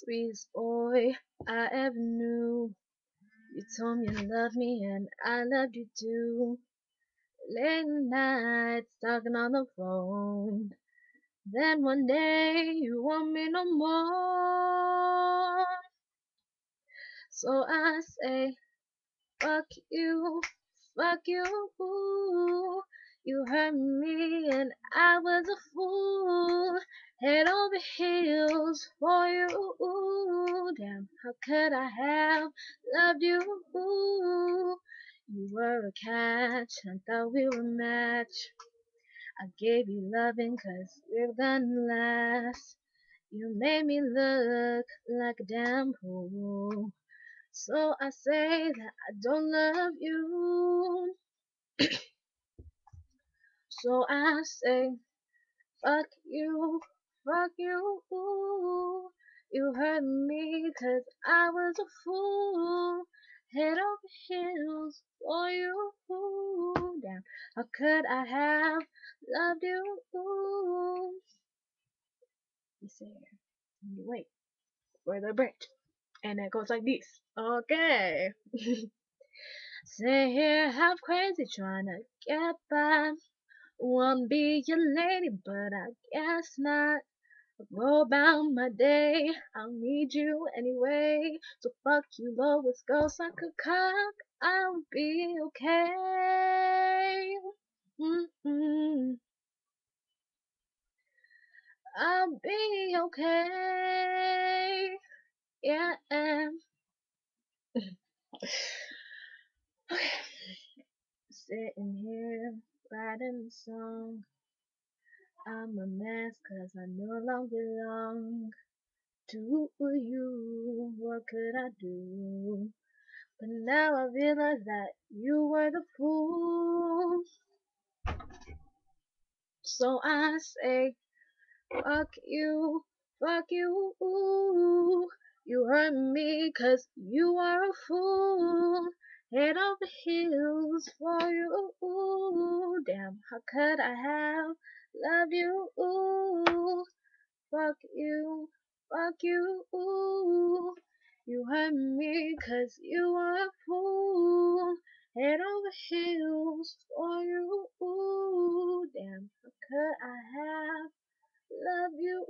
Sweetest boy I ever knew. You told me you loved me and I loved you too. Late nights talking on the phone. Then one day you want me no more. So I say, fuck you, fuck you. You hurt me and I was a fool. Head over heels for you. Damn, how could I have loved you? You were a catch, I thought we were a match. I gave you loving 'cause we're gonna last. You made me look like a damn fool. So I say that I don't love you. So I say, fuck you, fuck you. You hurt me 'cause I was a fool. Head over heels for you. Damn, how could I have loved you? You say, you wait for the bridge. And it goes like this. Okay. Sit here half crazy trying to get by. Wanna be your lady, but I guess not. I go about my day, I'll need you anyway. So fuck you, Lois, go suck a cock. I'll be okay. Mm-mm. I'll be okay. Yeah. Okay. Sitting here writing a song. I'm a mess 'cause I no longer belong to you. What could I do? But now I realize that you were the fool. So I say, fuck you, fuck you. You hurt me 'cause you are a fool. Head over heels for you. Damn, how could I have loved you? Fuck you, fuck you. You hurt me 'cause you were a fool. Head over heels for you. Damn, how could I have loved you?